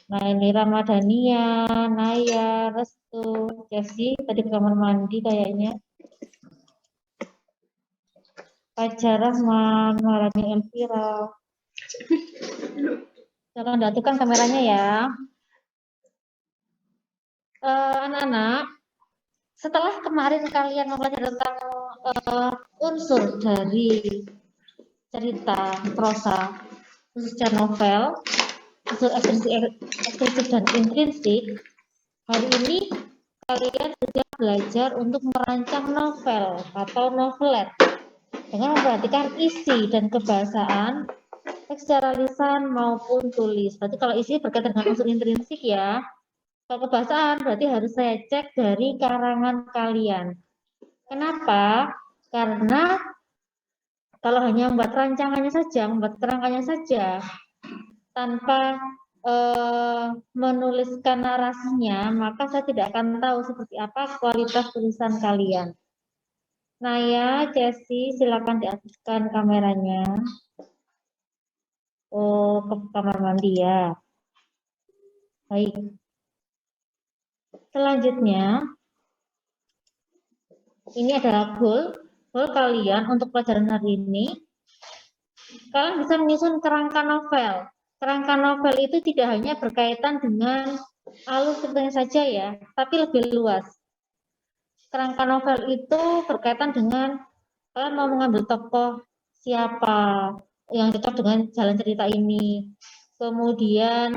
Nah, ini Ramadhania, Naya, Restu, Jesse, tadi ke kamar mandi kayaknya. Fajar Rahman, Maharani Elvira. Jangan datikan kameranya ya. Anak-anak, setelah kemarin kalian mempelajari tentang unsur dari cerita prosa, khususnya novel, unsur ekstrinsik dan intrinsik, hari ini kalian sudah belajar untuk merancang novel atau novelet dengan memperhatikan isi dan kebahasaan baik secara lisan maupun tulis. Berarti kalau isi berkaitan dengan unsur intrinsik ya. Kalau kebahasaan berarti harus saya cek dari karangan kalian. Kenapa? Karena kalau hanya membuat rancangannya saja, membuat kerangkanya saja, tanpa menuliskan narasinya, maka saya tidak akan tahu seperti apa kualitas tulisan kalian. Naya, Jessie, silakan diaktifkan kameranya. Oh, ke kamar mandi ya. Baik. Selanjutnya, ini adalah goal kalian untuk pelajaran hari ini. Kalian bisa menyusun kerangka novel. Kerangka novel itu tidak hanya berkaitan dengan alur ceritanya saja ya, tapi lebih luas. Kerangka novel itu berkaitan dengan kalian mau mengambil tokoh siapa yang cocok dengan jalan cerita ini. Kemudian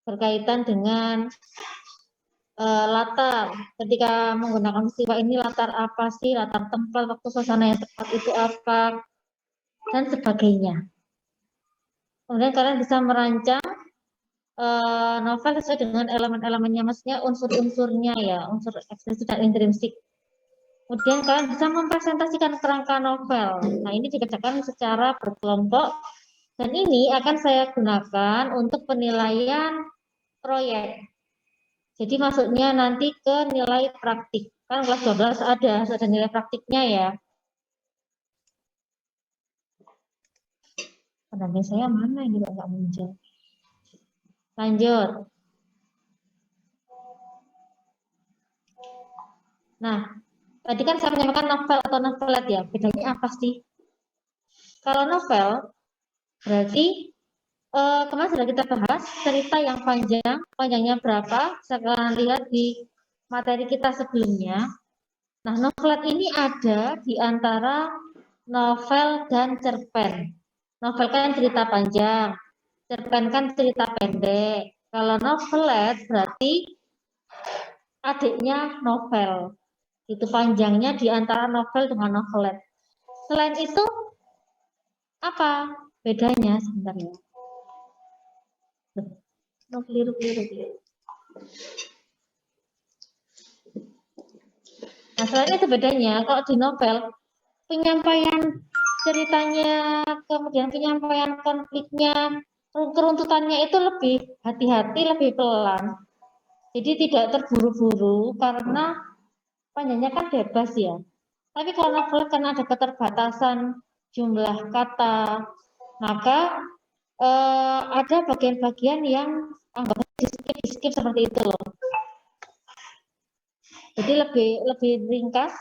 berkaitan dengan latar, ketika menggunakan peristiwa ini latar apa sih, latar tempat, waktu suasana yang tepat itu apa, dan sebagainya. Kemudian kalian bisa merancang novel sesuai dengan elemen-elemennya, maksudnya unsur-unsurnya ya, unsur ekstrinsik dan intrinsik. Kemudian kalian bisa mempresentasikan kerangka novel. Nah, ini dikerjakan secara berkelompok, dan ini akan saya gunakan untuk penilaian proyek. Jadi masuknya nanti ke nilai praktik. Kan kelas 12 ada nilai praktiknya ya. Pendamping saya mana ini nggak muncul. Lanjut. Nah, tadi kan saya menyampaikan novel atau novelet ya. Bedanya apa sih? Kalau novel, berarti kemarin sudah kita bahas cerita yang panjangnya berapa? Sekarang lihat di materi kita sebelumnya. Nah, novelet ini ada di antara novel dan cerpen. Novel kan cerita panjang, cerpen kan cerita pendek. Kalau novelet berarti adiknya novel. Itu panjangnya di antara novel dengan novelet. Selain itu, apa bedanya sebenarnya? Keliru. Nah, selain itu bedanya, kalau di novel, penyampaian ceritanya, kemudian penyampaian konfliknya, keruntutannya itu lebih hati-hati, lebih pelan. Jadi tidak terburu-buru karena panjangnya kan bebas ya. Tapi kalau novel kan ada keterbatasan jumlah kata, maka ada bagian-bagian yang anggap di skip seperti itu loh. Jadi lebih ringkas.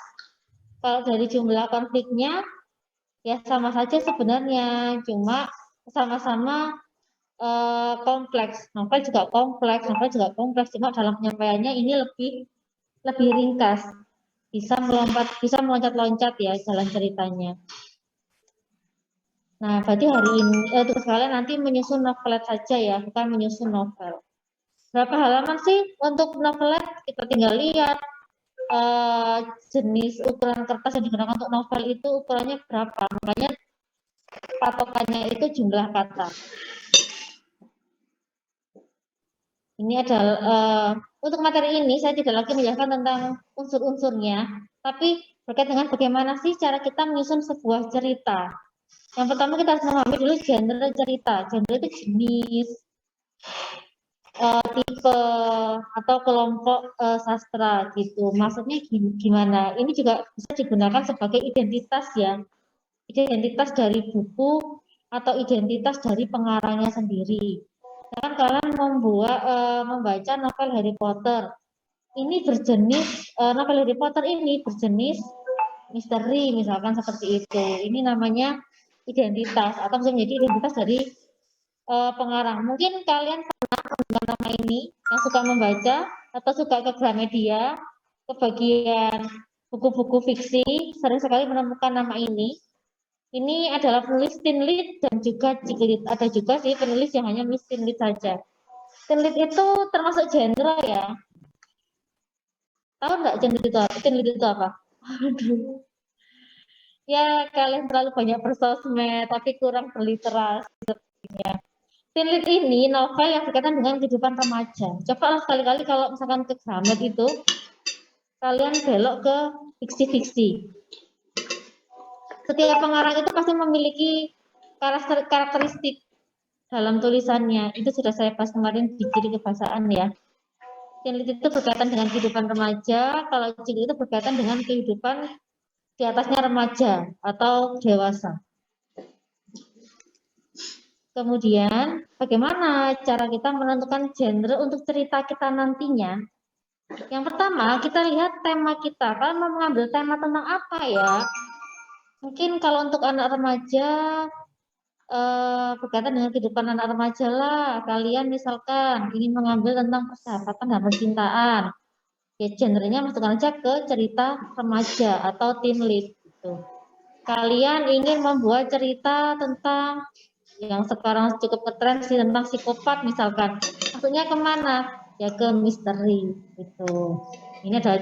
Kalau dari jumlah konfliknya ya sama saja sebenarnya, cuma sama-sama kompleks. Novel juga kompleks, cuma dalam penyampaiannya ini lebih ringkas. Bisa meloncat-loncat ya jalan ceritanya. Nah, berarti hari ini tugas kalian nanti menyusun novelet saja ya, bukan menyusun novel. Berapa halaman sih untuk novelet? Kita tinggal lihat jenis ukuran kertas yang digunakan untuk novel itu ukurannya berapa. Makanya patokannya itu jumlah kata. Ini adalah untuk materi ini saya tidak lagi menjelaskan tentang unsur-unsurnya, tapi berkait dengan bagaimana sih cara kita menyusun sebuah cerita. Yang pertama kita harus memahami dulu genre cerita. Genre itu jenis, tipe atau kelompok sastra gitu. Maksudnya gimana? Ini juga bisa digunakan sebagai identitas ya. Identitas dari buku atau identitas dari pengarangnya sendiri. Kan kalian membaca novel Harry Potter. Ini berjenis novel Harry Potter ini berjenis misteri, misalkan seperti itu. Ini namanya identitas atau bisa menjadi identitas dari pengarang. Mungkin kalian pernah dengan nama ini yang suka membaca atau suka ke Gramedia, ke bagian buku-buku fiksi, sering sekali menemukan nama ini. Ini adalah penulis Teen Lead dan juga Ciklit. Ada juga sih penulis yang hanya nulis Teen Lead saja. Teen Lead itu termasuk genre ya. Tahu nggak genre itu apa? Teen Lead itu apa? Aduh. Ya, kalian terlalu banyak bersosmed, tapi kurang berliterasi sepertinya. Teen Lead ini novel yang berkaitan dengan kehidupan remaja. Coba sekali-kali kalau misalkan ke Gramet itu, kalian belok ke fiksi-fiksi. Setiap pengarang itu pasti memiliki karakteristik dalam tulisannya. Itu sudah saya bahas kemarin di ciri kebahasaan ya. Teen Lead itu berkaitan dengan kehidupan remaja, kalau ciri itu berkaitan dengan kehidupan di atasnya remaja atau dewasa. Kemudian, bagaimana cara kita menentukan genre untuk cerita kita nantinya? Yang pertama, kita lihat tema kita. Kalian mau mengambil tema tentang apa ya? Mungkin kalau untuk anak remaja, berkaitan dengan kehidupan anak remaja lah. Kalian misalkan ingin mengambil tentang persahabatan dan percintaan. Ya, genrenya masukkan aja ke cerita remaja atau teen lead. Gitu. Kalian ingin membuat cerita tentang yang sekarang cukup ngetren sih tentang psikopat misalkan, maksudnya kemana? Ya ke misteri gitu. Ini ada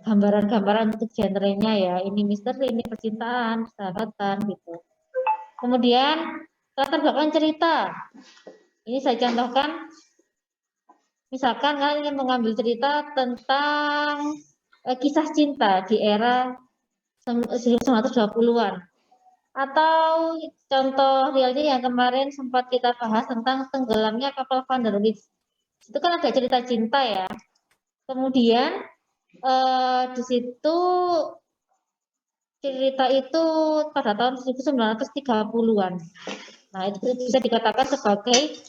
gambaran-gambaran untuk genrenya ya. Ini misteri, ini percintaan, persahabatan gitu. Kemudian latar belakang cerita. Ini saya contohkan. Misalkan kalian ingin mengambil cerita tentang kisah cinta di era 1920-an. Atau contoh realnya yang kemarin sempat kita bahas tentang tenggelamnya kapal Van der Wijk. Itu kan ada cerita cinta ya. Kemudian di situ cerita itu pada tahun 1930-an. Nah, itu bisa dikatakan sebagai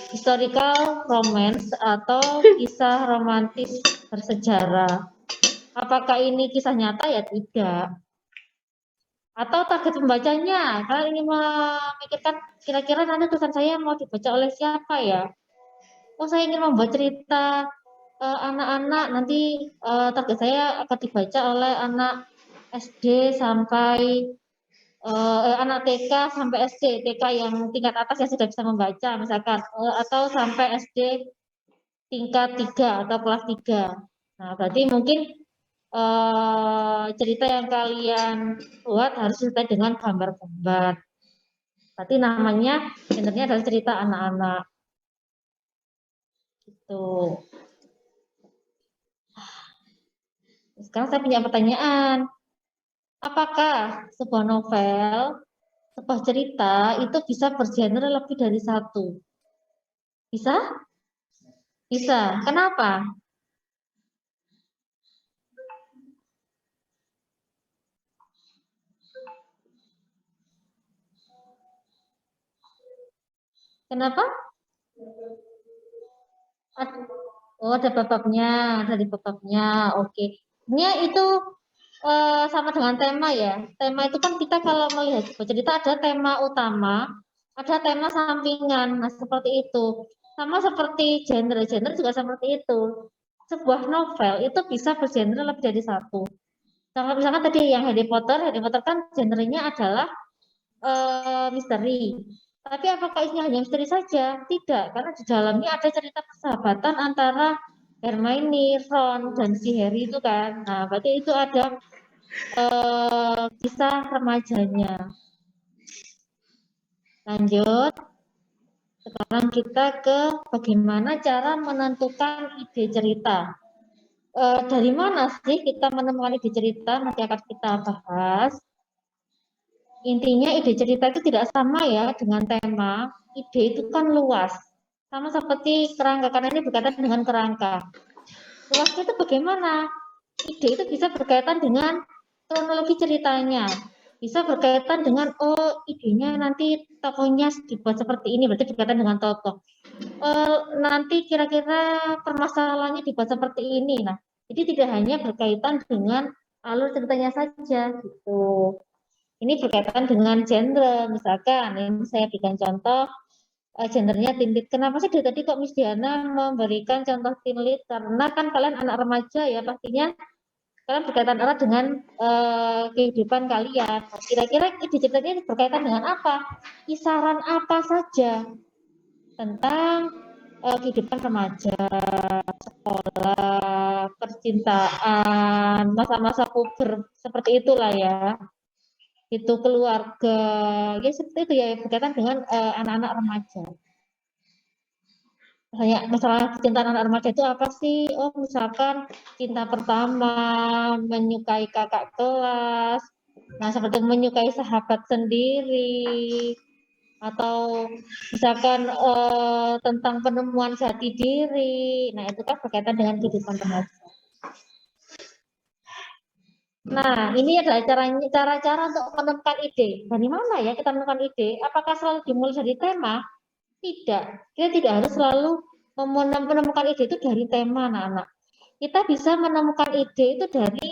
historical romance atau kisah romantis bersejarah. Apakah ini kisah nyata? Ya tidak. Atau target pembacanya, kalian ingin memikirkan kira-kira nanti tulisan saya mau dibaca oleh siapa ya? Oh, saya ingin membuat cerita anak-anak, nanti target saya akan dibaca oleh anak SD sampai anak TK sampai SD, TK yang tingkat atas yang sudah bisa membaca misalkan, atau sampai SD tingkat 3 atau kelas 3. Nah, berarti mungkin cerita yang kalian buat harus disertai dengan gambar-gambar. Berarti namanya genrenya adalah cerita anak-anak. Gitu. Sekarang saya punya pertanyaan. Apakah sebuah novel, sebuah cerita itu bisa bergenre lebih dari satu? Bisa? Bisa. Kenapa? Kenapa? Oh, ada babaknya, dari babaknya. Oke. Ini itu sama dengan tema ya. Tema itu kan kita kalau melihat sebuah cerita ada tema utama, ada tema sampingan. Nah, seperti itu. Sama seperti genre juga seperti itu. Sebuah novel itu bisa bergenre lebih dari satu. Kalau misalkan tadi yang Harry Potter kan genrenya adalah misteri. Tapi apakah isinya hanya misteri saja? Tidak, karena di dalamnya ada cerita persahabatan antara Hermione, Ron, dan si Harry itu kan. Nah, berarti itu ada kisah remajanya. Lanjut, sekarang kita ke bagaimana cara menentukan ide cerita. Dari mana sih kita menemukan ide cerita? Nanti akan kita bahas. Intinya ide cerita itu tidak sama ya dengan tema. Ide itu kan luas. Sama seperti kerangka, karena ini berkaitan dengan kerangka. Luasnya itu bagaimana? Ide itu bisa berkaitan dengan kronologi ceritanya. bisa berkaitan dengan idenya nanti tokohnya dibuat seperti ini, berarti berkaitan dengan tokoh. Nanti kira-kira permasalahannya dibuat seperti ini. Nah, jadi tidak hanya berkaitan dengan alur ceritanya saja gitu. Ini berkaitan dengan genre, misalkan ini saya berikan contoh gendernya teen lead. Kenapa sih dari tadi kok Miss Diana memberikan contoh teen lead? Karena kan kalian anak remaja ya, pastinya kalian berkaitan erat dengan kehidupan kalian. Kira-kira ide ceritanya berkaitan dengan apa? Kisaran apa saja tentang kehidupan remaja, sekolah, percintaan, masa-masa puber, seperti itulah ya. Itu keluarga, ya seperti itu ya, berkaitan dengan anak-anak remaja. Kayak masalah cinta anak remaja itu apa sih? Oh, misalkan cinta pertama, menyukai kakak kelas, nah seperti menyukai sahabat sendiri, atau misalkan tentang penemuan jati diri. Nah, itu kan berkaitan dengan kehidupan remaja. Nah, ini adalah cara-cara untuk menemukan ide. Dari mana ya kita menemukan ide? Apakah selalu dimulai dari tema? Tidak. Kita tidak harus selalu menemukan ide itu dari tema, anak-anak. Kita bisa menemukan ide itu dari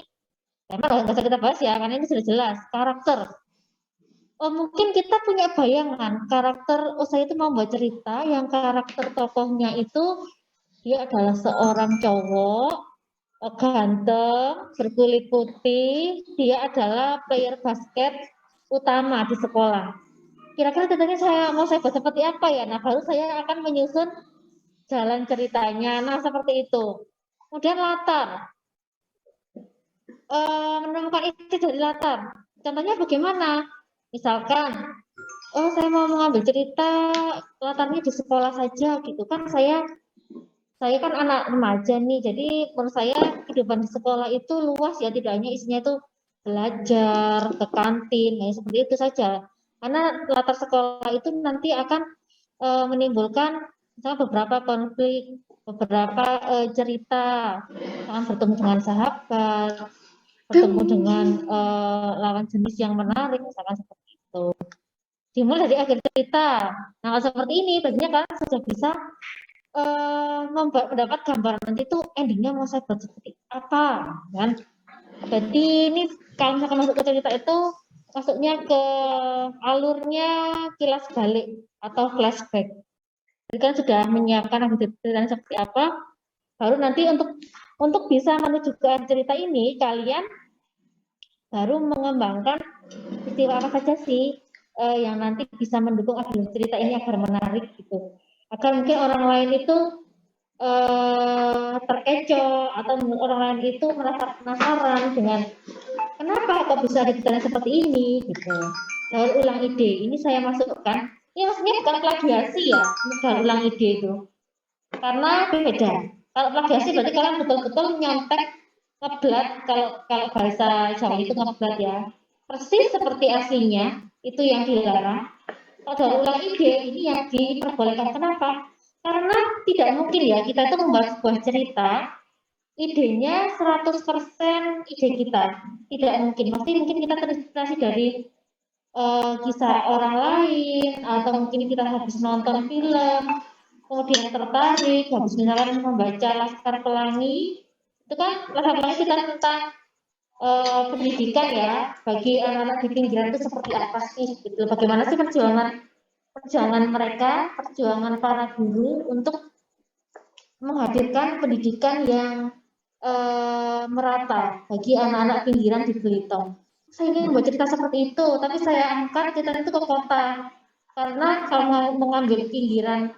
tema, nggak usah kita bahas ya, karena ini sudah jelas. Karakter. Oh, mungkin kita punya bayangan karakter. Oh, saya itu mau buat cerita yang karakter tokohnya itu dia adalah seorang cowok ganteng, berkulit putih, dia adalah player basket utama di sekolah. Kira-kira ceritanya saya buat seperti apa ya? Nah, baru saya akan menyusun jalan ceritanya. Nah, seperti itu. Kemudian latar, menemukan ide dari latar. Contohnya bagaimana? Misalkan, oh saya mau mengambil cerita latarnya di sekolah saja gitu kan, saya kan anak remaja nih, jadi menurut saya kehidupan di sekolah itu luas ya, tidak hanya isinya itu belajar, ke kantin, ya seperti itu saja. Karena latar sekolah itu nanti akan menimbulkan misalnya beberapa konflik, beberapa cerita, akan bertemu dengan sahabat, bertemu dengan lawan jenis yang menarik, misalkan seperti itu. Dimulai dari akhir cerita. Nah, kalau seperti ini, tentunya kalian sudah bisa mendapat gambaran nanti tuh endingnya mau saya buat seperti apa kan. Jadi ini kalau misalkan masuk ke cerita itu masuknya ke alurnya kilas balik atau flashback. Jadi kan sudah menyiapkan ceritanya seperti apa, baru nanti untuk bisa menuju ke cerita ini kalian baru mengembangkan peristiwa apa saja sih yang nanti bisa mendukung agar cerita ini agar menarik gitu. Agar mungkin orang lain itu terkecoh atau orang lain itu merasa penasaran dengan kenapa kok bisa detailnya seperti ini gitu. Daur ulang ide ini saya masukkan. Ini maksudnya bukan plagiasi ya, daur ulang ide itu. Karena beda. Kalau plagiasi berarti kalian betul-betul nyontek ngeblat, kalau bahasa Jawa itu ngeblat ya. Persis seperti aslinya, itu yang dilarang. Kalau daur ulang ide ini yang diperbolehkan. Kenapa? Karena tidak mungkin ya kita itu membuat sebuah cerita idenya 100% ide kita. Tidak mungkin. Pasti mungkin kita terinspirasi dari kisah orang lain, atau mungkin kita habis nonton film, kemudian tertarik, habis misalkan membaca Laskar Pelangi, itu kan Laskar Pelangi kita tentang pendidikan ya, bagi anak-anak di pinggiran itu seperti apa sih, gitu. Bagaimana sih perjuangan mereka, perjuangan para guru untuk menghadirkan pendidikan yang merata bagi anak-anak pinggiran di Belitung. Saya ingin membuat cerita seperti itu, tapi saya angkat cerita itu ke kota. Karena kalau mengambil pinggiran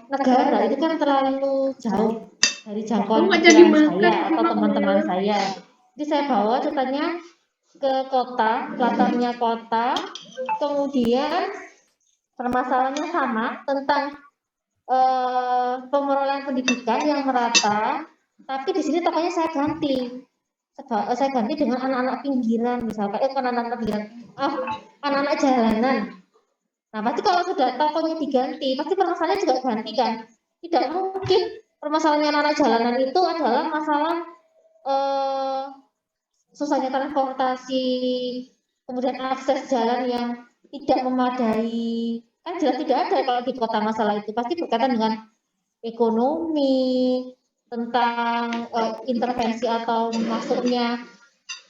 negara itu kan terlalu jauh dari jangkauan pikiran saya atau teman-teman saya. Jadi saya bawa ceritanya ke kota, latarnya kota, kemudian permasalahannya sama tentang pemerolehan pendidikan yang merata, tapi di sini tokohnya saya ganti. Saya ganti dengan anak-anak pinggiran, misalkan anak-anak pinggiran, anak-anak jalanan. Nah, pasti kalau sudah tokohnya diganti, pasti permasalahannya juga ganti kan? Tidak mungkin permasalahan anak-anak jalanan itu adalah masalah susahnya transportasi, kemudian akses jalan yang tidak memadai, kan jelas tidak ada kalau di kota masalah itu, pasti berkaitan dengan ekonomi, tentang intervensi atau masuknya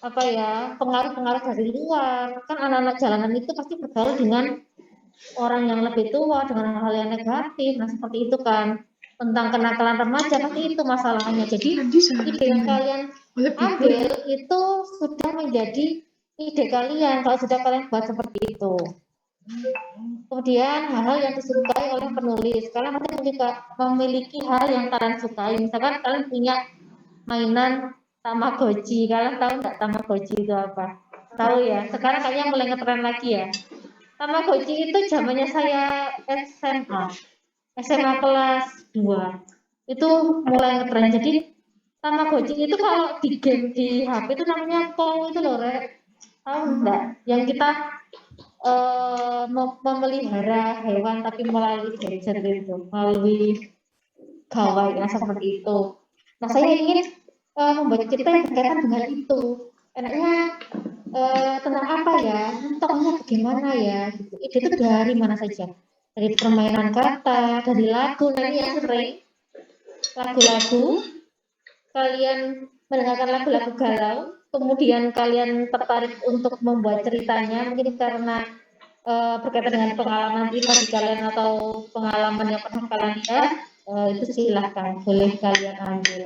apa ya pengaruh-pengaruh dari luar. Kan anak-anak jalanan itu pasti bergaul dengan orang yang lebih tua, dengan hal yang negatif. Nah seperti itu kan, tentang kenakalan remaja pasti itu masalahnya. Jadi ide yang kalian ambil itu sudah menjadi ide kalian kalau sudah kalian buat seperti itu. Kemudian hal-hal yang disukai oleh penulis, kalian nanti juga memiliki hal yang kalian sukai. Misalkan kalian punya mainan Tamagotchi, kalian tahu nggak Tamagotchi itu apa? Tahu ya, sekarang kayaknya mulai ngetren lagi ya. Tamagotchi itu zamannya saya SMA kelas 2 itu mulai ngetren. Jadi Tamagotchi itu kalau di game di HP itu namanya Pong itu loh, Rek. Tahu enggak? Yang kita memelihara hewan tapi melalui gadget itu, melalui gawai yang seperti itu. Nah, saya ingin membuat cerita yang berkaitan dengan itu. Enaknya tentang apa ya? Tokohnya bagaimana ya? Gitu. Ide itu dari mana saja? Dari permainan kata, dari lagu, nanti yang sering lagu-lagu, kalian mendengarkan lagu-lagu galau, kemudian kalian tertarik untuk membuat ceritanya, mungkin karena berkaitan dengan pengalaman pribadi kalian atau pengalaman yang pernah kalian lihat, itu silahkan, boleh kalian ambil.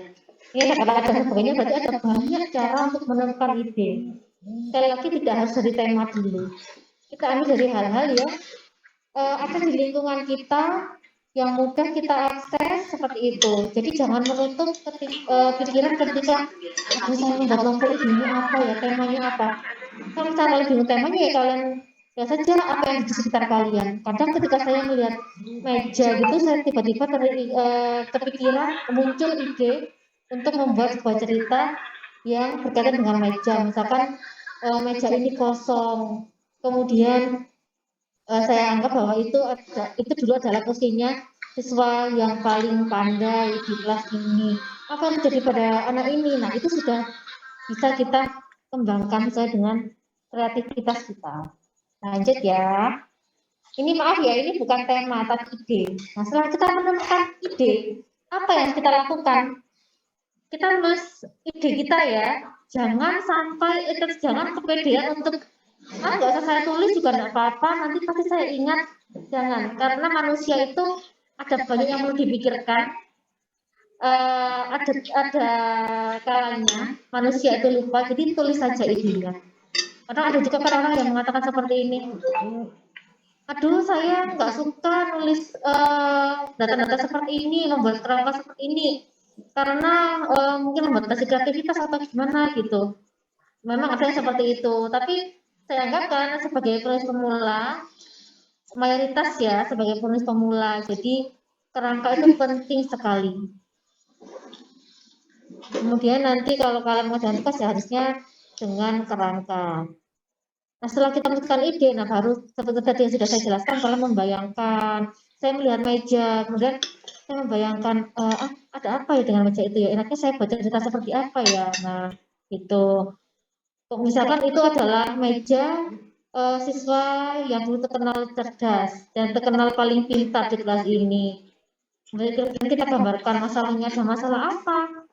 Ini kalau ada sebagainya, berarti ada banyak cara untuk menemukan ide. Sekali lagi tidak harus dari tema dulu. Kita ambil dari hal-hal yang ada di lingkungan kita yang mudah kita akses seperti itu. Jadi jangan menutup pikiran ketika saya membuat novel ini apa ya, temanya apa. Kalau misalnya bingung temanya ya kalian ya saja apa yang di sekitar kalian. Kadang ketika saya melihat meja gitu, saya tiba-tiba kepikiran muncul ide untuk membuat sebuah cerita yang berkaitan dengan meja. Misalkan meja ini kosong, kemudian saya anggap bahwa itu dulu adalah posisinya siswa yang paling pandai di kelas ini. Apa yang terjadi pada anak ini? Nah, itu sudah bisa kita kembangkan sesuai dengan kreativitas kita. Lanjut ya. Ini maaf ya, ini bukan tema tapi ide. Nah, setelah kita menemukan ide, apa yang kita lakukan? Kita nulis ide kita ya. Jangan kepedean untuk nggak usah saya tulis juga nggak apa-apa, nanti pasti saya ingat. Jangan, karena manusia itu ada banyak yang perlu dipikirkan. Ada kalanya manusia itu lupa, jadi tulis saja idenya. Karena ada juga kan orang yang mengatakan seperti ini, aduh saya nggak suka nulis data-data seperti ini, membuat kerangka seperti ini, karena mungkin membatasi kreativitas atau gimana gitu. Memang ada yang seperti itu, tapi saya anggap karena sebagai penulis pemula, mayoritas ya sebagai penulis pemula, jadi kerangka itu penting sekali. Kemudian nanti kalau kalian mau jalan tugas ya harusnya dengan kerangka. Nah setelah kita menemukan ide, nah baru seperti tadi yang sudah saya jelaskan, kalian membayangkan, saya melihat meja, kemudian saya membayangkan ada apa ya dengan meja itu ya, enaknya saya baca cerita seperti apa ya. Nah itu misalkan itu adalah meja siswa yang dulu terkenal cerdas dan terkenal paling pintar di kelas ini. Kemudian kita gambarkan masalahnya, ada masalah apa,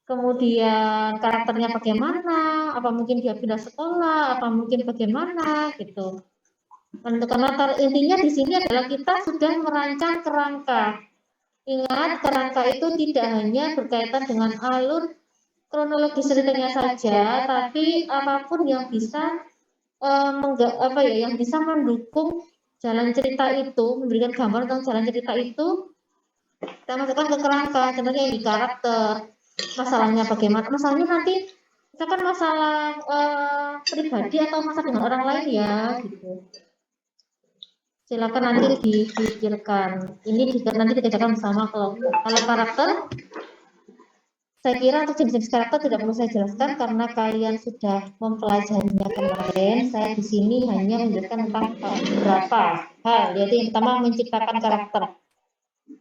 kemudian karakternya bagaimana, apa mungkin dia pindah sekolah, apa mungkin bagaimana gitu. Menentukan latar, intinya di sini adalah kita sudah merancang kerangka. Ingat, kerangka itu tidak hanya berkaitan dengan alur kronologis ceritanya saja, tapi apapun yang bisa yang bisa mendukung jalan cerita itu, memberikan gambar tentang jalan cerita itu, kita masukkan ke kerangka. Contohnya yang di karakter, masalahnya bagaimana, masalahnya nanti misalkan masalah pribadi atau masalah dengan orang lain ya gitu. Silakan nanti dipikirkan. Ini juga nanti dikerjakan bersama kelompok. Kalau karakter, saya kira untuk jenis-jenis karakter tidak perlu saya jelaskan karena kalian sudah mempelajarinya kemarin. Saya di sini hanya menjelaskan tentang beberapa hal, yaitu yang pertama menciptakan karakter.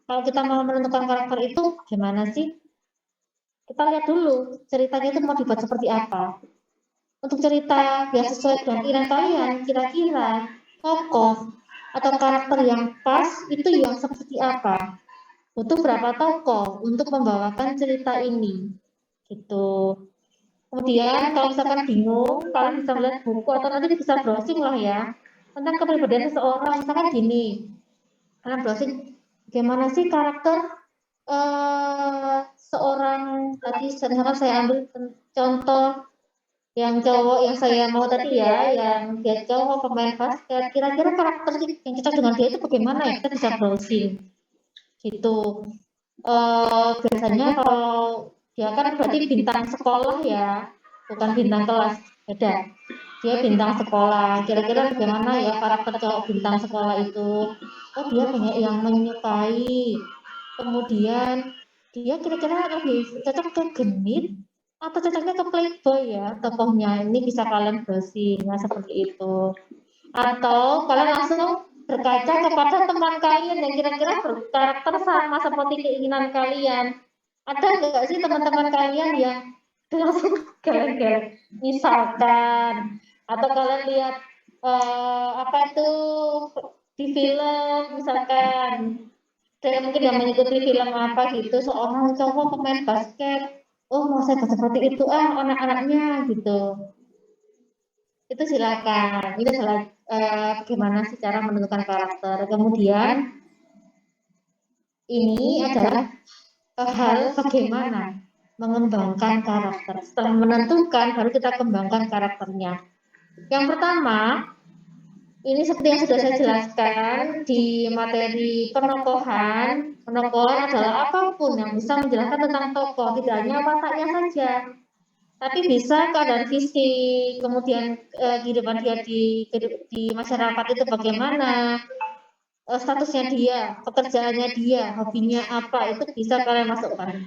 Kalau kita mau menentukan karakter itu gimana sih? kita lihat dulu ceritanya itu mau dibuat seperti apa. Untuk cerita yang sesuai dengan keinginan kalian, kira-kira tokoh atau karakter yang pas itu yang seperti apa? Butuh berapa tokoh untuk membawakan cerita ini? Gitu. Kemudian kalau misalkan bingung, kalian bisa melihat buku atau nanti bisa browsing lah ya tentang kepribadian seseorang. Misalkan gini, kalian browsing gimana sih karakter seorang tadi, misalkan saya ambil contoh yang cowok yang saya mau tadi ya, yang dia cowok pemain basket, kira-kira karakter yang cocok dengan dia itu bagaimana ya? Kita bisa browsing gitu. Biasanya kalau dia kan berarti bintang sekolah ya, bukan bintang kelas, beda. Dia bintang sekolah. Kira-kira bagaimana ya karakter cowok bintang sekolah itu? Oh, dia banyak yang menyukai. Kemudian dia kira-kira lebih cocok ke genit atau cocoknya ke playboy ya tokohnya. Ini bisa kalian browsing ya, seperti itu. Atau kalian langsung berkaca kepada teman kalian yang kira-kira berkarakter sama seperti keinginan kalian. Ada nggak sih teman-teman kalian yang langsung geleng-geleng? Misalkan, atau kalian lihat apa itu di film, misalkan, saya mungkin yang mengikuti film apa gitu, seorang cowok pemain basket, oh mau saya seperti itu anak-anaknya gitu. Itu silakan. Itu adalah bagaimana sih cara menentukan karakter. Kemudian ini adalah hal bagaimana mengembangkan karakter. Setelah menentukan, baru kita kembangkan karakternya. Yang pertama, ini seperti yang sudah saya jelaskan di materi penokohan. Penokohan adalah apapun yang bisa menjelaskan tentang tokoh, tidak hanya wataknya saja, tapi bisa keadaan fisik, kemudian kehidupan dia di masyarakat itu bagaimana, statusnya dia, pekerjaannya dia, hobinya apa, itu bisa kalian masukkan.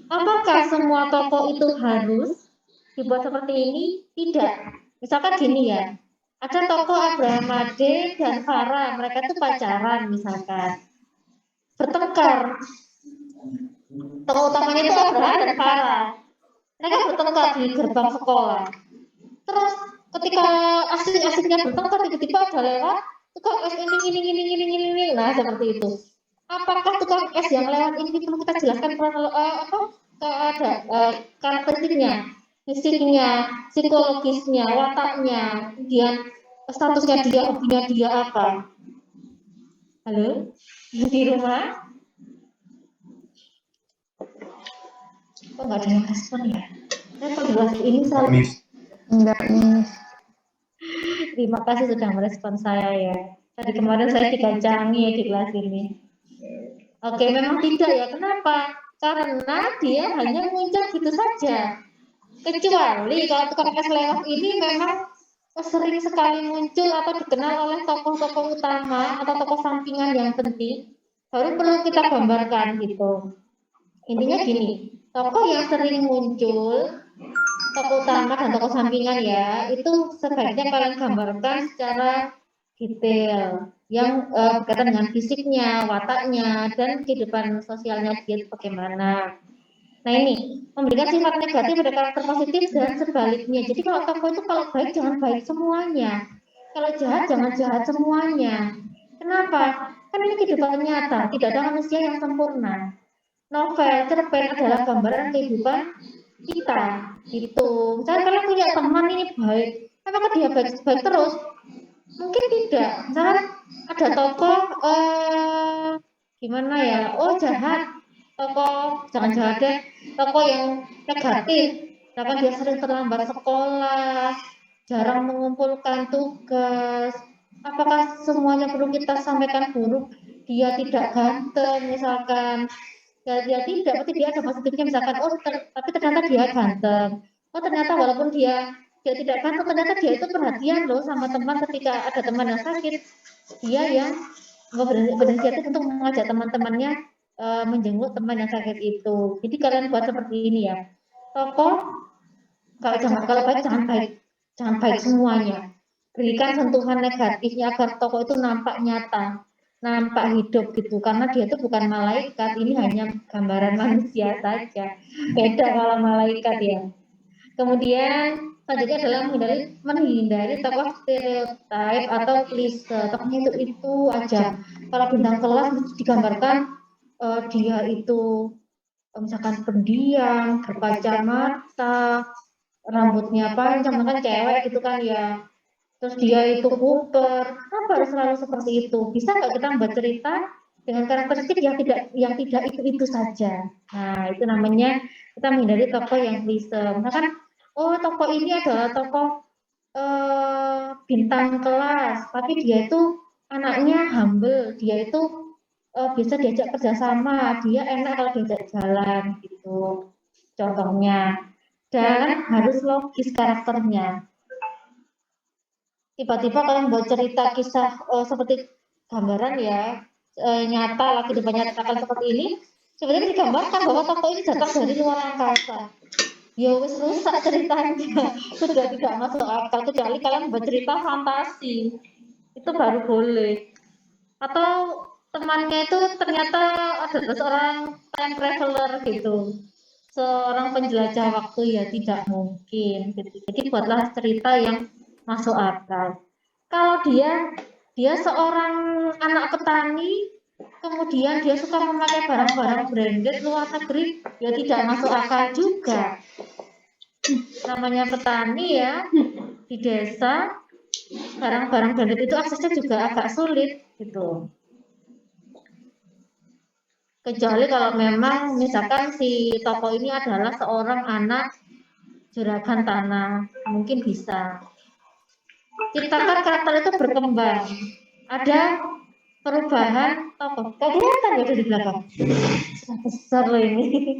Apakah semua tokoh itu harus dibuat seperti ini? Tidak. Misalkan gini ya, ada tokoh Abraham Ade dan Farah, mereka itu pacaran misalkan, bertengkar. Tokoh utamanya itu Abraham dan Farah. Mereka bertengkar di gerbang sekolah. Terus ketika asik-asiknya bertengkar, tiba-tiba ada lewat tukang es ini. Nah, seperti itu. Apakah tukang es yang lewat ini perlu kita jelaskan ada karakteristiknya, fisiknya, psikologisnya, wataknya, kemudian statusnya dia, hobinya dia apa? Halo, di rumah? Kok nggak ada yang respon ya? Saya kalau ini selalu enggak nih. Terima kasih sudah merespon saya ya. Tadi kemarin saya dikacangi ya di kelas ini. Oke, memang tidak ya. Kenapa? Karena dia hanya muncul gitu saja. Kecuali kalau tukang es lewat ini memang sering sekali muncul atau dikenal oleh tokoh-tokoh utama atau tokoh sampingan yang penting, baru perlu kita gambarkan gitu. Intinya gini, tokoh yang sering muncul, tokoh utama dan tokoh sampingan ya, itu sebaiknya kalian gambarkan secara detail yang berkaitan dengan fisiknya, wataknya, dan kehidupan sosialnya dia bagaimana. Nah ini, memberikan sifat negatif pada karakter positif dan sebaliknya. Jadi kalau tokoh itu kalau baik jangan baik semuanya. Kalau jahat jangan jahat semuanya. Kenapa? Kan ini kehidupan nyata, tidak ada manusia yang sempurna. Novel, cerpen adalah gambaran kehidupan kita. Gitu. Misalnya kalian punya teman ini baik, apakah dia baik terus? Mungkin tidak. Misalkan ada tokoh gimana ya? Oh jahat, tokoh jangan jahat deh, tokoh yang negatif. Misalkan dia sering terlambat sekolah, jarang mengumpulkan tugas. Apakah semuanya perlu kita sampaikan buruk? Dia tidak ganteng misalkan. Ya tidak, berarti dia ada positifnya misalkan. Oh, tapi ternyata dia ganteng. Oh, ternyata walaupun dia tidak ganteng, ternyata dia itu perhatian loh sama teman ketika ada teman yang sakit. Dia yang berinisiatif untuk mengajak teman-temannya menjenguk teman yang sakit itu. Jadi kalian buat seperti ini ya. Tokoh kalau baik jangan baik semuanya. Berikan sentuhan negatifnya agar tokoh itu nampak nyata. nampak hidup gitu, karena dia itu bukan malaikat, ini hanya gambaran manusia saja. Beda kalau malaikat ya. Kemudian selanjutnya adalah menghindari tokoh stereotip atau klise. Tokohnya itu aja. Kalau bintang kelas digambarkan dia itu misalkan pendiam, berkacamata, rambutnya panjang, kan cewek gitu kan ya. Terus dia itu kuper, kenapa harus selalu seperti itu? Bisa nggak kita membuat cerita dengan karakteristik yang tidak itu saja? Nah, itu namanya kita menghindari tokoh yang klise. Misalkan, oh tokoh ini adalah tokoh bintang kelas, tapi dia itu anaknya humble, dia itu bisa diajak kerjasama, dia enak kalau diajak jalan gitu. Contohnya, dan harus logis karakternya. Tiba-tiba kalau membuat cerita kisah seperti gambaran ya nyata lah kehidupan nyata seperti ini, sebenarnya digambarkan bahwa tokoh ini datang dari luar angkasa. Ya wis rusak ceritanya, sudah tidak masuk akal kecuali kalian membuat cerita fantasi, itu baru boleh. Atau temannya itu ternyata adalah seorang time traveler gitu, seorang penjelajah waktu, ya tidak mungkin. Jadi buatlah cerita yang masuk akal. Kalau dia seorang anak petani, kemudian dia suka memakai barang-barang branded luar negeri, ya tidak masuk akal juga. Namanya petani ya, di desa, barang-barang branded itu aksesnya juga agak sulit gitu. Kecuali kalau memang misalkan si tokoh ini adalah seorang anak juragan tanah, mungkin bisa. Ciptakan karakter itu berkembang. Ada perubahan tokoh. Kelihatan ya di belakang. Besar loh ini.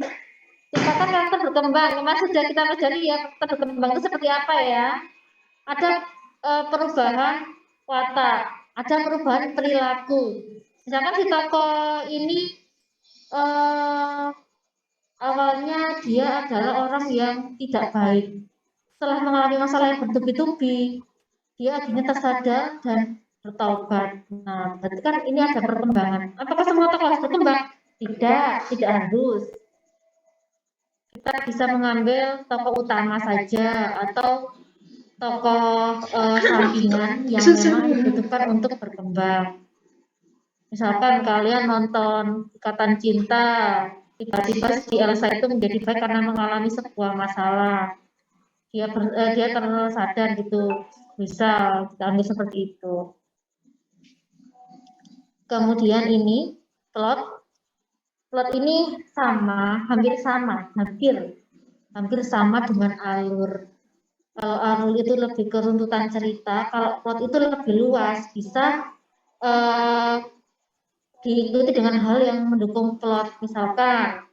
Ciptakan karakter berkembang. Kemarin sudah kita pelajari ya, karakter berkembang itu seperti apa ya. Ada perubahan watak, ada perubahan perilaku. Misalkan si tokoh ini awalnya dia adalah orang yang tidak baik. Setelah mengalami masalah yang bertubi-tubi, dia akhirnya tersadar dan bertaubat. Nah, berarti kan ini ada perkembangan. Apakah semua tokoh harus berkembang? Tidak harus. Kita bisa mengambil tokoh utama saja atau tokoh sampingan yang memang dibutuhkan untuk berkembang. Misalkan kalian nonton Ikatan Cinta, tiba-tiba si Elsa itu menjadi baik karena mengalami sebuah masalah. Dia tersadar gitu, bisa kita ambil seperti itu. Kemudian ini plot ini hampir sama dengan alur. Kalau alur itu lebih ke runtutan cerita, kalau plot itu lebih luas, bisa diikuti dengan hal yang mendukung plot. Misalkan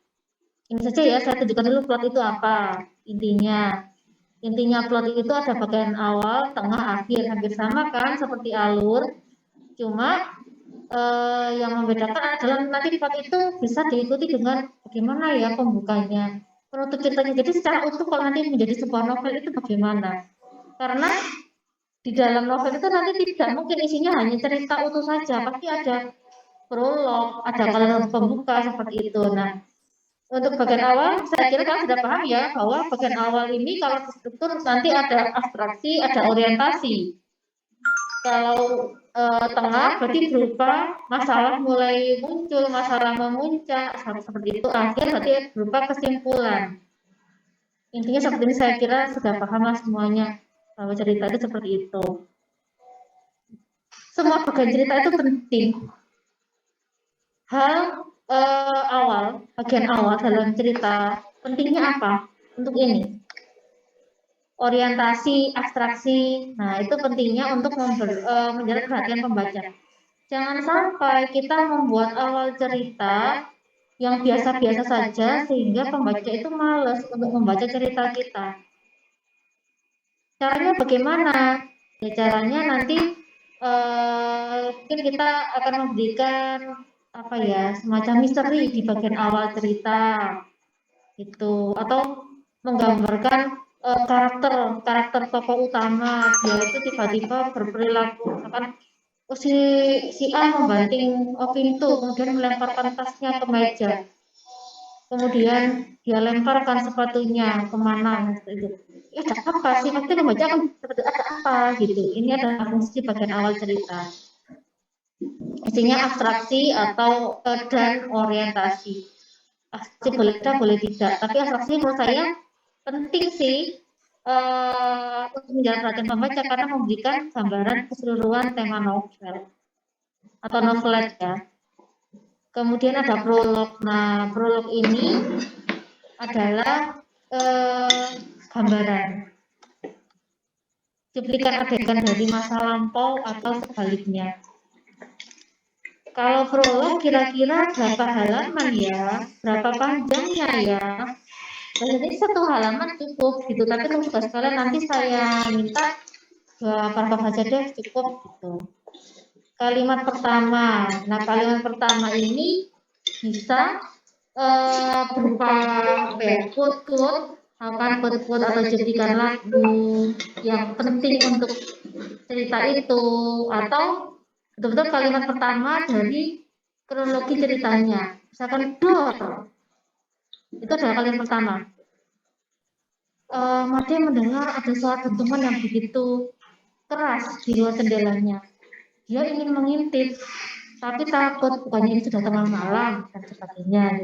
ini saja ya, saya tunjukkan dulu plot itu apa intinya plot itu ada bagian awal, tengah, akhir, hampir sama kan seperti alur, cuma yang membedakan adalah nanti plot itu bisa diikuti dengan bagaimana ya pembukanya, penutup ceritanya. Jadi secara utuh kalau nanti menjadi sebuah novel itu bagaimana, karena di dalam novel itu nanti tidak mungkin isinya hanya cerita utuh saja, pasti ada prolog, ada kalimat pembuka seperti itu. Nah, untuk bagian awal, saya kira kalian sudah paham ya, bahwa bagian awal ini kalau struktur nanti ada abstraksi, ada orientasi. Kalau tengah berarti berupa masalah mulai muncul, masalah memuncak, seperti itu. Akhir berarti berupa kesimpulan. Intinya seperti ini, saya kira sudah paham lah semuanya bahwa cerita itu seperti itu. Semua bagian cerita itu penting. Hal bagian awal dalam cerita pentingnya apa? Untuk ini orientasi, abstraksi. Nah, itu pentingnya untuk menjaga perhatian pembaca. Jangan sampai kita membuat awal cerita yang biasa-biasa saja sehingga pembaca itu malas untuk membaca cerita kita. Caranya bagaimana? Ya, caranya nanti mungkin kita akan memberikan apa ya, semacam misteri di bagian awal cerita itu, atau menggambarkan karakter tokoh utama, dia itu tiba-tiba berperilaku misalkan si A membanting pintu, kemudian melemparkan tasnya ke meja, kemudian dia lemparkan sepatunya kemana gitu. Ada apa sih? Pasti membaca akan seperti ada apa gitu. Ini adalah fungsi bagian awal cerita. Isinya abstraksi atau dan orientasi. Abstraksi boleh ada, boleh tidak. Tapi abstraksi menurut saya penting sih untuk menjadi perhatian pembaca karena memberikan gambaran keseluruhan tema novel atau novelet ya. Kemudian ada prolog. Nah, prolog ini adalah gambaran cuplikan adegan dari masa lampau atau sebaliknya. Kalau prolog kira-kira berapa halaman ya? Berapa panjangnya ya? Jadi satu halaman cukup gitu, tapi untuk tugas kalian nanti saya minta 2 paragraf aja deh cukup gitu. Kalimat pertama. Nah, kalimat pertama ini bisa berupa quote-quote, quote-quote atau cuplikan lagu yang penting untuk cerita itu, atau betul-betul kalimat pertama dari kronologi ceritanya. Misalkan door, itu adalah kalimat pertama. Made mendengar ada suara dentuman yang begitu keras di luar jendelanya. Dia ingin mengintip, tapi takut bukannya ini sudah tengah malam dan sebagainya.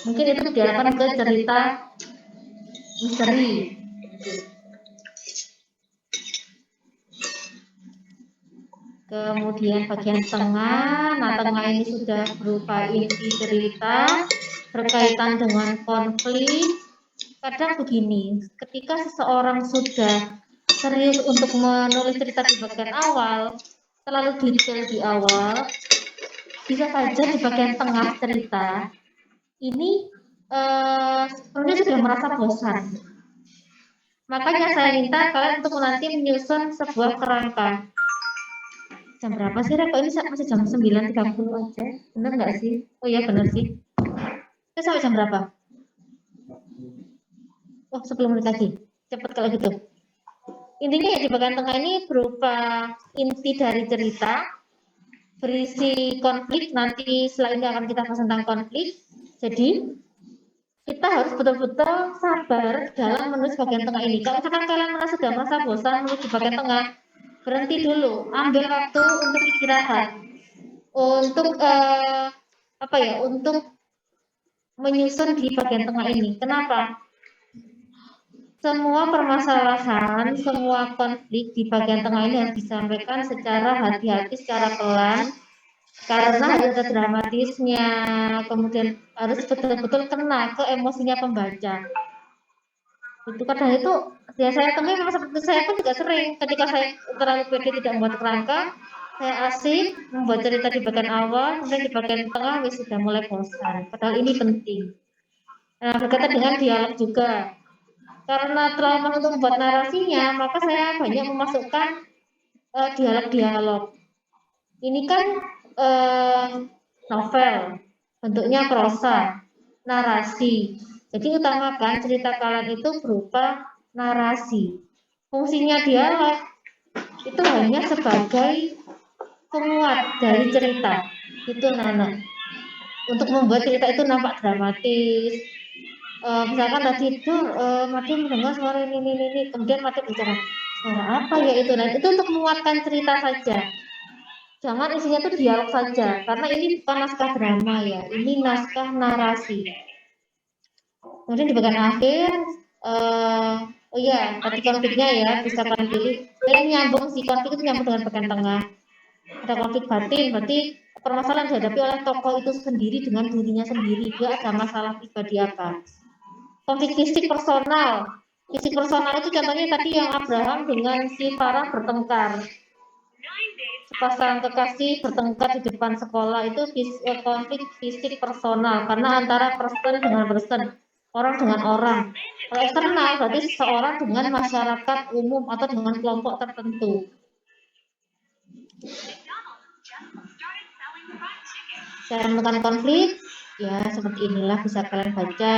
Mungkin itu diarahkan ke cerita misteri. Kemudian bagian tengah, nah tengah ini sudah berupa inti cerita berkaitan dengan konflik. Kadang begini, ketika seseorang sudah serius untuk menulis cerita di bagian awal, terlalu detail di awal, bisa saja di bagian tengah cerita ini sebenarnya sudah merasa bosan. Makanya saya minta kalian untuk nanti menyusun sebuah kerangka. Jam berapa sih, Rek? Kok ini masih jam 9.30 aja? Bener nggak sih? Oh iya, bener sih. Itu sampai jam berapa? Oh, 10 menit lagi. Cepat kalau gitu. Intinya ya di bagian tengah ini berupa inti dari cerita, berisi konflik. Nanti setelah ini akan kita bahas tentang konflik. Jadi, kita harus betul-betul sabar dalam menulis bagian tengah ini. Kalau misalkan kalian sudah merasa bosan menulis di bagian tengah, berhenti dulu, ambil waktu untuk istirahat, untuk untuk menyusun di bagian tengah ini. Kenapa? Semua permasalahan, semua konflik di bagian tengah ini harus disampaikan secara hati-hati, secara pelan, karena harus ada dramatisnya, kemudian harus betul-betul kena ke emosinya pembaca. Itu kadang itu ya saya temui memang seperti saya pun juga sering ketika saya terlalu pede tidak membuat kerangka, saya asik membuat cerita di bagian awal, kemudian di bagian tengah sudah mulai bosan. Padahal ini penting. Nah, berkaitan dengan dialog juga. Karena trauma untuk membuat narasinya, maka saya banyak memasukkan dialog-dialog. Ini kan novel, bentuknya prosa, narasi. Jadi utamakan cerita kalian itu berupa narasi. Fungsinya dialog itu hanya sebagai penguat dari cerita. Itu anak-anak. Untuk membuat cerita itu nampak dramatis. Misalkan tadi itu Made mendengar suara ini, kemudian Made bicara suara apa ya itu. Nah, itu untuk menguatkan cerita saja. Jangan isinya itu dialog saja, karena ini bukan naskah drama ya, ini naskah narasi. Kemudian di bagian akhir, oh iya, tadi konfliknya ya, bisa kalian pilih. Dan nyambung si konflik itu nyambung dengan bagian tengah. Ada konflik batin, berarti permasalahan dihadapi oleh tokoh itu sendiri dengan dirinya sendiri. Dia ada masalah pribadi apa. Konflik fisik personal. Fisik personal itu contohnya tadi yang Abraham dengan si Farah bertengkar. Sepasang kekasih bertengkar di depan sekolah itu konflik fisik personal karena antara person dengan person, orang dengan orang. Kalau eksternal berarti seseorang dengan masyarakat umum atau dengan kelompok tertentu. Cara menentukan konflik ya seperti inilah, bisa kalian baca.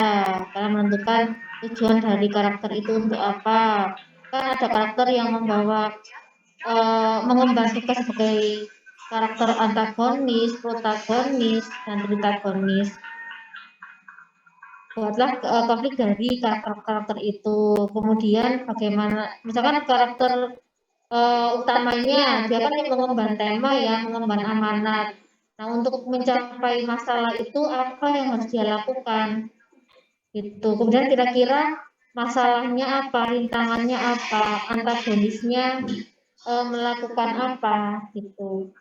Kalian menentukan tujuan dari karakter itu untuk apa. Kan ada karakter yang membawa mengemban tugas sebagai karakter antagonis, protagonis, dan pritagonis. Buatlah konflik dari karakter-karakter itu. Kemudian bagaimana, misalkan karakter utamanya dia kan yang mengemban tema ya, mengemban amanat. Nah, untuk mencapai masalah itu apa yang harus dia lakukan? Gitu. Kemudian kira-kira masalahnya apa, rintangannya apa, antagonisnya melakukan apa gitu.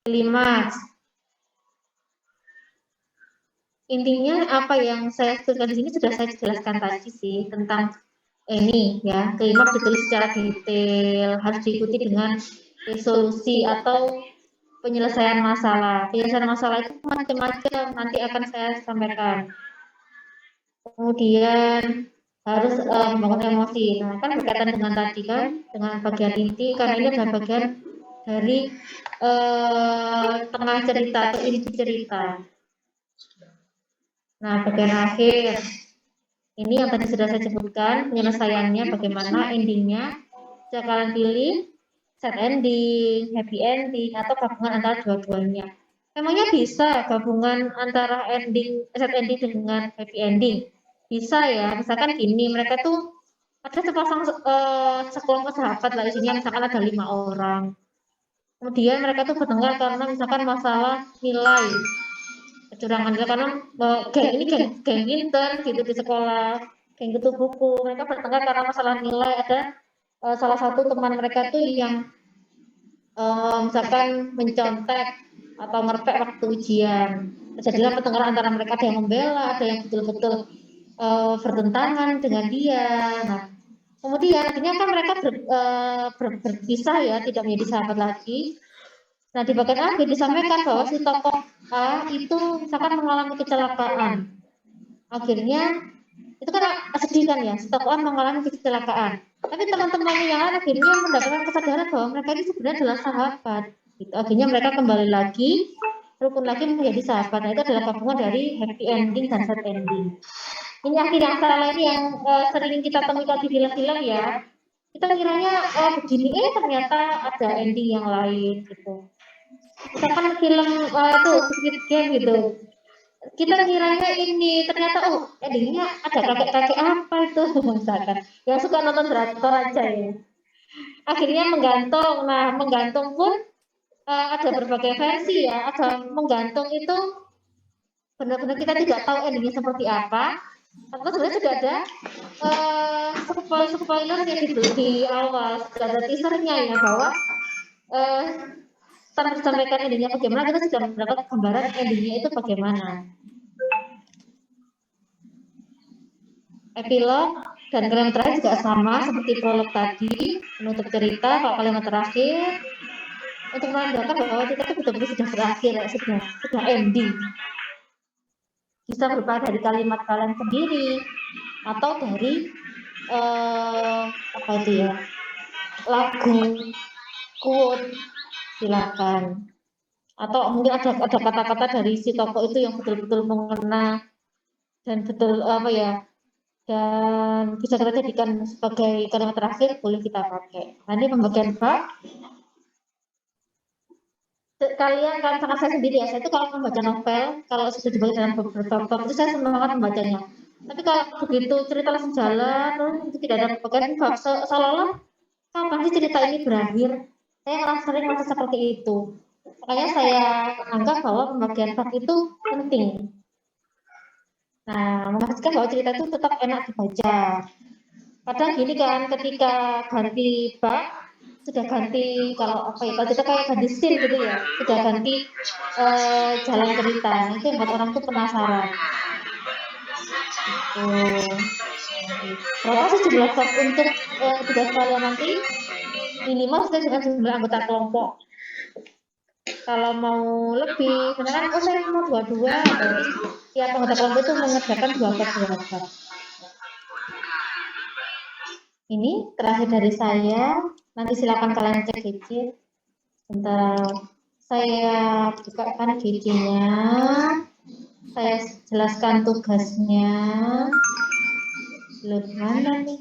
Klimaks. Intinya apa yang saya sebutkan di sini sudah saya jelaskan tadi sih tentang ini ya, klimaks ditulis secara detail, harus diikuti dengan resolusi atau penyelesaian masalah. Penyelesaian masalah itu macam-macam, nanti akan saya sampaikan. Kemudian harus membangun emosi. Nah, kan berkaitan dengan tadi kan, dengan bagian inti, karena ini adalah bagian dari tengah cerita atau inti cerita. Nah, bagian akhir, ini yang tadi sudah saya sebutkan, penyelesaiannya bagaimana, endingnya, bisa kalian pilih sad ending, happy ending, atau gabungan antara dua-duanya. Emangnya bisa gabungan antara sad ending dengan happy ending? Bisa ya, misalkan gini, mereka tuh ada sepasang sekelompok sahabat lah, isinya misalkan ada 5 orang. Kemudian mereka tuh bertengkar karena misalkan masalah nilai, kecurangan nilai, karena geng ini geng pinter gitu di sekolah, geng kutu buku. Mereka bertengkar karena masalah nilai. Ada salah satu teman mereka tuh yang misalkan mencontek atau ngerpek waktu ujian. Terjadilah pertengkaran antara mereka, ada yang membela, ada yang betul-betul bertentangan dengan dia. Nah, kemudian akhirnya kan mereka berpisah ya, tidak menjadi sahabat lagi. Nah, di bagian akhir disampaikan bahwa si tokoh A itu misalkan mengalami kecelakaan. Akhirnya itu kan sedih kan ya, si tokoh A mengalami kecelakaan. Tapi teman-temannya yang lain akhirnya mendapatkan kesadaran bahwa mereka ini sebenarnya adalah sahabat. Gitu. Akhirnya mereka kembali lagi, rukun lagi menjadi sahabat. Nah, itu adalah gabungan dari happy ending dan sad ending. Ini akhir yang salah ini yang sering kita temukan di film-film ya. Kita kiranya begini, ternyata ada ending yang lain gitu. Misalkan film itu Squid Game gitu, kita kiranya ini ternyata endingnya ada kakek-kakek apa itu misalkan yang suka nonton drakor aja ya, akhirnya menggantung. Nah, menggantung pun ada berbagai versi ya. Ada menggantung itu benar-benar kita tidak tahu endingnya seperti apa, atau sebenarnya sudah ada spoiler yang di awal, sudah ada teasernya ya, bahwa tanpa disampaikan endingnya bagaimana, kita sudah mendapat gambaran endingnya itu bagaimana. Epilog dan kalimat terakhir juga sama seperti prolog tadi, menutup cerita. Kalau kalimat terakhir untuk menandakan bahwa kita itu betul-betul sudah berakhir, sudah ending. Bisa berupa dari kalimat kalian sendiri atau dari apa itu ya, lagu, quote, silakan. Atau mungkin ada kata-kata dari si tokoh itu yang betul-betul mengena dan betul apa ya, dan bisa kita jadikan sebagai kalimat terakhir, boleh kita pakai. Nah, ini pembagian bab. Kalian sangat, saya sendiri ya, saya itu kalau membaca novel, kalau sudah dibaca dalam beberapa bab itu saya senang banget membacanya. Tapi kalau begitu cerita langsung jalan, itu tidak ada pembagian bab, seolah-olah kapan sih cerita ini berakhir? Saya sering merasa seperti itu. Makanya saya anggap bahwa pembagian bab itu penting. Nah, memastikan bahwa cerita itu tetap enak dibaca. Kadang gini kan, ketika ganti bab, sudah ganti, kalau apa ya, kalau kita kayak ganti scene gitu ya, sudah ganti jalan cerita. Nah, itu yang buat orang tuh penasaran. Berapa sih jumlah bab untuk tugas kalian nanti? Minimal sudah dengan jumlah anggota kelompok. Kalau mau lebih, misalkan saya mau dua-dua, berarti tiap anggota kelompok itu mengerjakan 2 bab. Ini terakhir dari saya. Nanti silakan kalian cek GC. Bentar, saya bukakan GC-nya. Saya jelaskan tugasnya. Belum mana nih?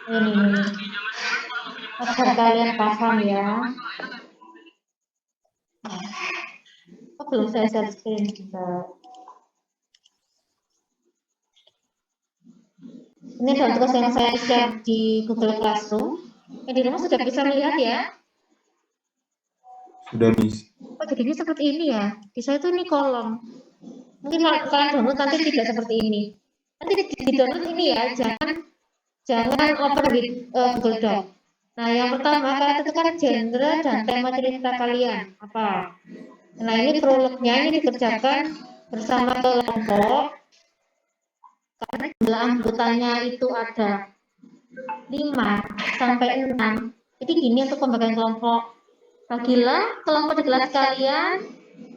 Ini agar kalian paham ya. Oh, belum saya share screen juga. Ini adalah tugas yang saya share di Google Classroom. Di rumah sudah bisa melihat ya. Sudah, Miss. Oh, jadinya seperti ini ya. Di saya itu ini kolom. Mungkin kalian download nanti tidak seperti ini. Nanti di download ini ya, jangan open with Google Doc. Nah, yang pertama kalian tentukan genre dan tema cerita kalian apa. Nah, ini prolognya ini dikerjakan bersama kelompok karena jumlah anggotanya itu ada 5 sampai 6. Jadi gini untuk pembagian kelompok. Bagilah kelompok di kelas kalian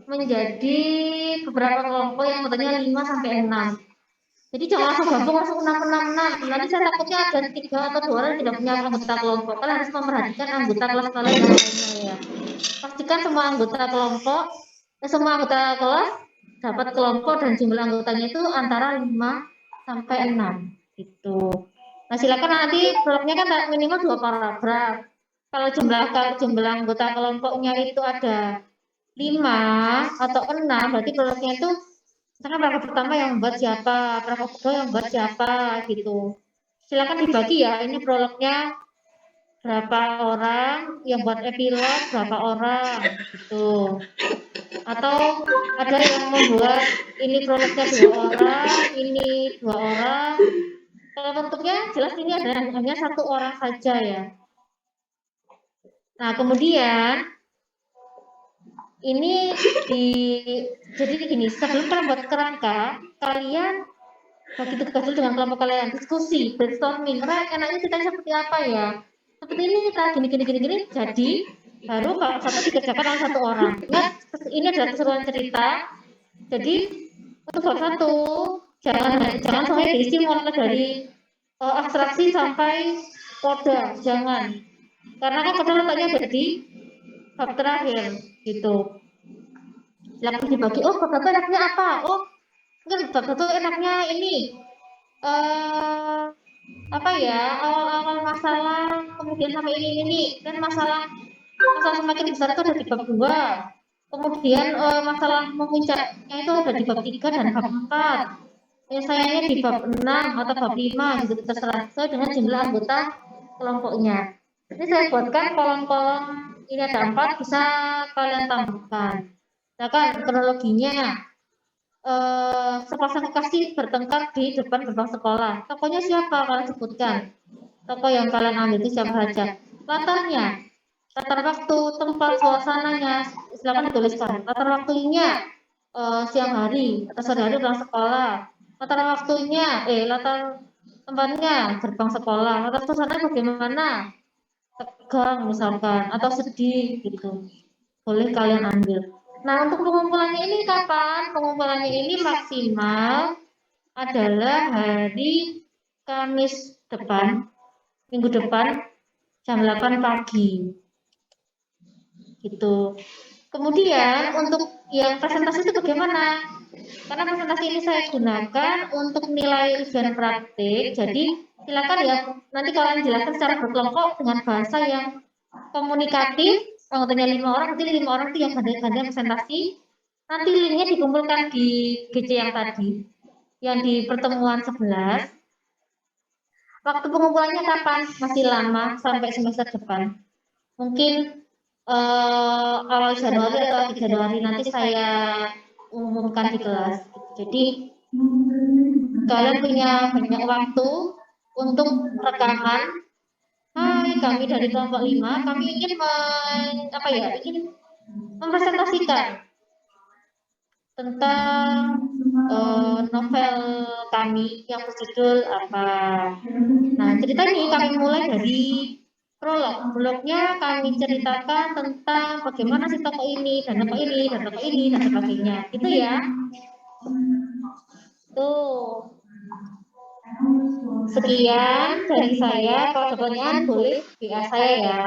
menjadi beberapa kelompok yang anggotanya 5 sampai 6. Jadi jangan langsung gabung langsung 6. Nanti saya takutnya ada 3 atau 2 orang yang tidak punya anggota kelompok. Kalian harus memperhatikan anggota kelas kalian yang lainnya ya. Pastikan semua anggota kelompok, semua anggota kelas dapat kelompok dan jumlah anggotanya itu antara 5 sampai 6 gitu. Nah, silakan nanti prolognya kan minimal 2 paragraf. Kalau jumlah anggota kelompoknya itu ada 5 atau 6, berarti prolognya itu misalkan paragraf pertama yang membuat siapa, paragraf kedua yang membuat siapa gitu. Silakan dibagi ya, ini prolognya berapa orang, yang buat epilog berapa orang gitu. Atau ada yang membuat ini prolognya 2 orang, ini 2 orang. Kalau bentuknya jelas ini ada hanya 1 orang saja ya. Nah, kemudian ini jadi gini, sebelum kalian buat kerangka, kalian bagi tugas dulu dengan kelompok kalian, diskusi, brainstorming, enaknya ceritanya seperti apa ya? Seperti ini kita gini, jadi baru kalau satu dikerjakan oleh 1 orang. Ingat, ini adalah keseruan cerita. Jadi untuk bab 1 jangan sampai diisi mulai dari abstraksi sampai koda, jangan. Karena kan koda letaknya ada di bab terakhir gitu. Silakan dibagi. Oh, bab 1 enaknya apa? Oh, mungkin bab 1 enaknya ini apa ya, awal-awal masalah kemudian sampai ini dan masalah semakin besar itu ada di bab 2. Kemudian masalah memuncaknya itu ada di bab 3 dan bab 4. Sayangnya di bab 6 atau bab 5 gitu, terserah sesuai dengan jumlah anggota kelompoknya. Ini saya buatkan kolom-kolom, ini ada 4, bisa kalian tambahkan. Misalkan kronologinya, sepasang kekasih bertengkar di depan gerbang sekolah. Tokohnya siapa? Kalian sebutkan. Tokoh yang kalian ambil itu siapa saja. Latarnya, latar waktu, tempat, suasananya, silakan dituliskan. Latar waktunya siang hari atau sore hari pulang sekolah. Latar waktunya, latar tempatnya gerbang sekolah. Latar suasananya bagaimana? Tegang misalkan atau sedih gitu. Boleh kalian ambil. Nah, untuk pengumpulannya ini kapan? Pengumpulannya ini maksimal adalah hari Kamis depan, minggu depan, jam 8 pagi. Gitu. Kemudian untuk yang presentasi itu bagaimana? Karena presentasi ini saya gunakan untuk nilai ujian praktik, jadi silakan ya nanti kalian jelaskan secara berkelompok dengan bahasa yang komunikatif. Anggotanya 5 orang, nanti 5 orang itu yang gantian presentasi. Nanti linknya dikumpulkan di GC yang tadi, yang di pertemuan 11. Waktu pengumpulannya kapan? Masih lama, sampai semester depan. Mungkin awal Januari atau akhir Januari nanti saya umumkan di kelas. Jadi kalian punya banyak waktu untuk rekaman. Hai, kami dari kelompok 5, kami ingin ingin mempresentasikan tentang novel kami yang berjudul apa. Nah, cerita ini kami mulai dari prolog. Prolognya kami ceritakan tentang bagaimana si tokoh ini dan tokoh ini dan tokoh ini dan sebagainya. Itu ya. Tuh. Sekian dari saya. Kalau ada pertanyaan boleh WA saya ya.